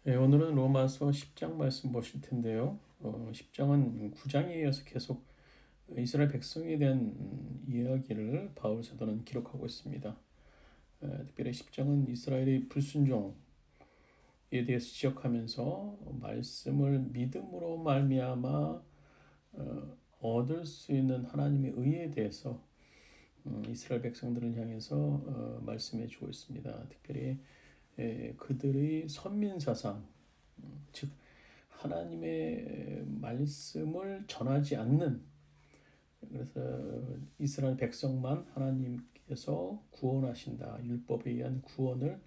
오늘은 로마서 10장 말씀 보실 텐데요. 10장은 9장에 이어서 계속 이스라엘 백성에 대한 이야기를 바울 사도는 기록하고 있습니다. 특별히 10장은 이스라엘의 불순종에 대해서 지적하면서 말씀을 믿음으로 말미암아 얻을 수 있는 하나님의 의에 대해서 이스라엘 백성들을 향해서 말씀해 주고 있습니다. 특별히 그들의 선민사상, 즉 하나님의 말씀을 전하지 않는, 그래서 이스라엘 백성만 하나님께서 구원하신다, 율법에 의한 구원을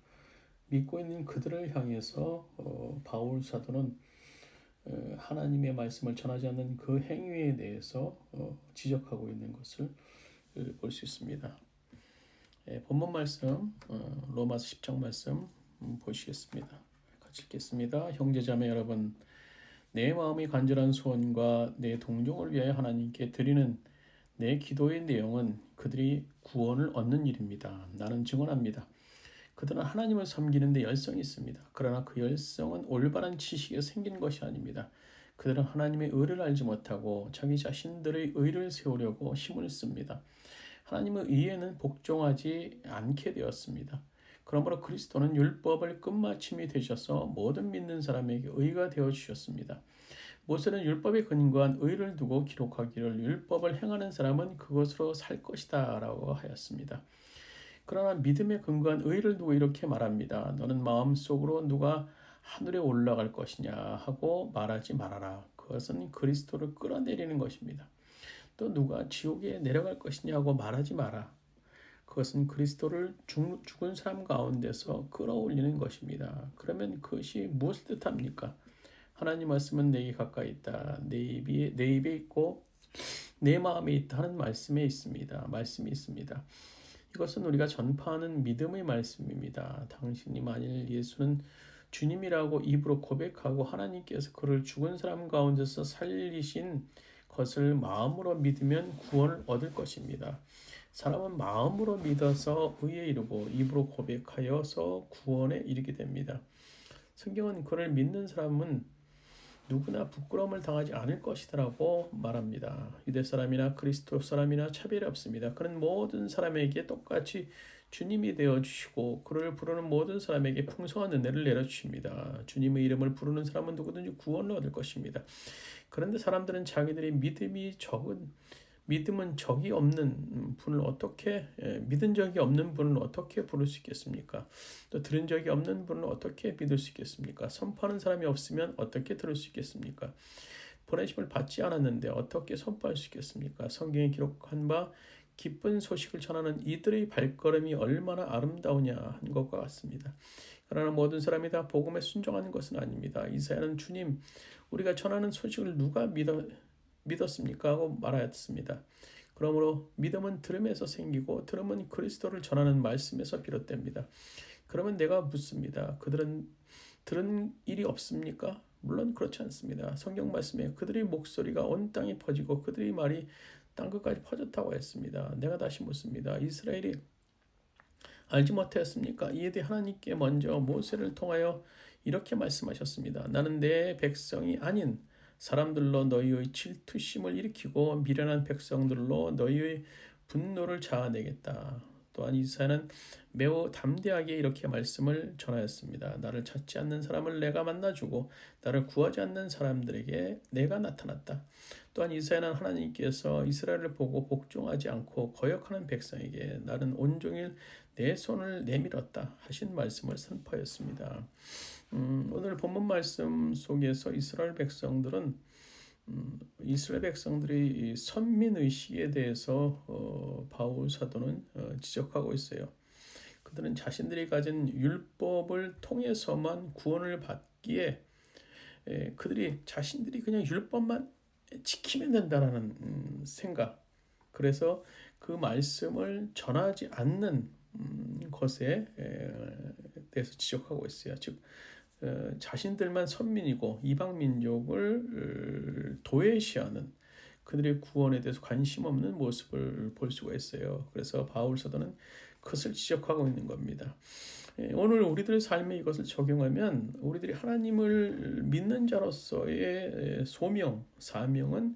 믿고 있는 그들을 향해서 바울 사도는 하나님의 말씀을 전하지 않는 그 행위에 대해서 지적하고 있는 것을 볼 수 있습니다. 본문 말씀, 로마서 10장 말씀 보시겠습니다. 같이 읽겠습니다. 형제자매 여러분, 내 마음이 간절한 소원과 내 동정을 위하여 하나님께 드리는 내 기도의 내용은 그들이 구원을 얻는 일입니다. 나는 증언합니다. 그들은 하나님을 섬기는 데 열성이 있습니다. 그러나 그 열성은 올바른 지식에 생긴 것이 아닙니다. 그들은 하나님의 의를 알지 못하고 자기 자신들의 의를 세우려고 힘을 씁니다. 하나님의 의에는 복종하지 않게 되었습니다. 그러므로 그리스도는 율법을 끝마침이 되셔서 모든 믿는 사람에게 의가 되어 주셨습니다. 모세는 율법에 근거한 의를 두고 기록하기를 율법을 행하는 사람은 그것으로 살 것이다 라고 하였습니다. 그러나 믿음에 근거한 의를 두고 이렇게 말합니다. 너는 마음속으로 누가 하늘에 올라갈 것이냐 하고 말하지 말아라. 그것은 그리스도를 끌어내리는 것입니다. 또 누가 지옥에 내려갈 것이냐고 말하지 마라. 그것은 그리스도를 죽은 사람 가운데서 끌어올리는 것입니다. 그러면 그것이 무엇을 뜻합니까? 하나님 말씀은 내게 가까이 있다. 내 입에 있고 내 마음에 있다 하는 말씀이 있습니다. 이것은 우리가 전파하는 믿음의 말씀입니다. 당신이 만일 예수는 주님이라고 입으로 고백하고 하나님께서 그를 죽은 사람 가운데서 살리신 것을 마음으로 믿으면 구원을 얻을 것입니다. 사람은 마음으로 믿어서 의에 이르고 입으로 고백하여서 구원에 이르게 됩니다. 성경은 그를 믿는 사람은 누구나 부끄러움을 당하지 않을 것이라고 말합니다. 유대 사람이나 그리스도 사람이나 차별이 없습니다. 그는 모든 사람에게 똑같이 주님이 되어주시고 그를 부르는 모든 사람에게 풍성한 은혜를 내려주십니다. 주님의 이름을 부르는 사람은 누구든지 구원을 얻을 것입니다. 그런데 사람들은 자기들이 믿은 적이 없는 분을 어떻게 부를 수 있겠습니까? 또 들은 적이 없는 분을 어떻게 믿을 수 있겠습니까? 선포하는 사람이 없으면 어떻게 들을 수 있겠습니까? 보내심을 받지 않았는데 어떻게 선포할 수 있겠습니까? 성경에 기록한 바 기쁜 소식을 전하는 이들의 발걸음이 얼마나 아름다우냐 한 것과 같습니다. 그러나 모든 사람이 다 복음에 순종하는 것은 아닙니다. 이사야는 주님, 우리가 전하는 소식을 누가 믿었습니까? 하고 말하였습니다. 그러므로 믿음은 들음에서 생기고 들음은 그리스도를 전하는 말씀에서 비롯됩니다. 그러면 내가 묻습니다. 그들은 들은 일이 없습니까? 물론 그렇지 않습니다. 성경 말씀에 그들의 목소리가 온 땅에 퍼지고 그들의 말이 땅끝까지 퍼졌다고 했습니다. 내가 다시 묻습니다. 이스라엘이 알지 못하였습니까? 이에 대해 하나님께 먼저 모세를 통하여 이렇게 말씀하셨습니다. 나는 내 백성이 아닌 사람들로 너희의 질투심을 일으키고 미련한 백성들로 너희의 분노를 자아내겠다. 또한 이사야는 매우 담대하게 이렇게 말씀을 전하였습니다. 나를 찾지 않는 사람을 내가 만나주고 나를 구하지 않는 사람들에게 내가 나타났다. 또한 이사야는 하나님께서 이스라엘을 보고 복종하지 않고 거역하는 백성에게 나는 온종일 내 손을 내밀었다 하신 말씀을 선포하였습니다. 오늘 본문 말씀 속에서 이스라엘 백성들의 선민의식에 대해서 바울 사도는 지적하고 있어요. 그들은 자신들이 가진 율법을 통해서만 구원을 받기에 그들이 자신들이 그냥 율법만 지키면 된다는 생각, 그래서 그 말씀을 전하지 않는 것에 대해서 지적하고 있어요. 즉 자신들만 선민이고 이방 민족을 도외시하는 그들의 구원에 대해서 관심 없는 모습을 볼 수가 있어요. 그래서 바울 사도는 그것을 지적하고 있는 겁니다. 오늘 우리들의 삶에 이것을 적용하면 우리들이 하나님을 믿는 자로서의 소명, 사명은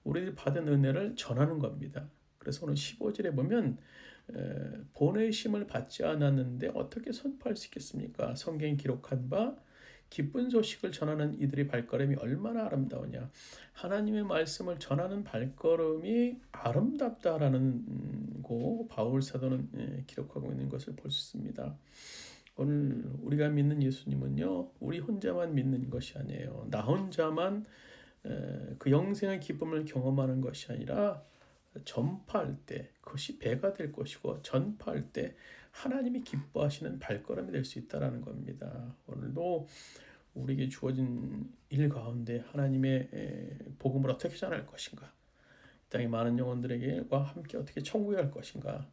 우리들이 받은 은혜를 전하는 겁니다. 그래서 오늘 15절에 보면 보내심을 받지 않았는데 어떻게 선포할 수 있겠습니까? 성경에 기록한 바 기쁜 소식을 전하는 이들의 발걸음이 얼마나 아름다우냐. 하나님의 말씀을 전하는 발걸음이 아름답다라는 고 바울 사도는 기록하고 있는 것을 볼 수 있습니다. 오늘 우리가 믿는 예수님은요, 우리 혼자만 믿는 것이 아니에요. 나 혼자만 그 영생의 기쁨을 경험하는 것이 아니라 전파할 때 그것이 배가 될 것이고, 전파할 때 하나님이 기뻐하시는 발걸음이 될 수 있다라는 겁니다. 오늘도 우리에게 주어진 일 가운데 하나님의 복음을 어떻게 전할 것인가, 이 땅의 많은 영혼들에게와 함께 어떻게 천국에 갈 것인가를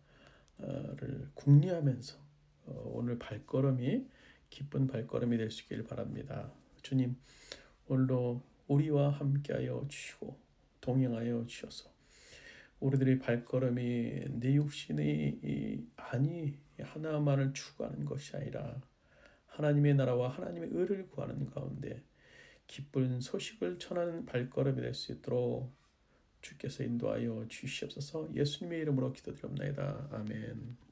궁리하면서 오늘 발걸음이 기쁜 발걸음이 될 수 있기를 바랍니다. 주님, 오늘도 우리와 함께하여 주시고 동행하여 주셔서 우리들의 발걸음이 내 육신의 안이 하나만을 추구하는 것이 아니라 하나님의 나라와 하나님의 의를 구하는 가운데 기쁜 소식을 전하는 발걸음이 될 수 있도록 주께서 인도하여 주시옵소서. 예수님의 이름으로 기도드립니다. 아멘.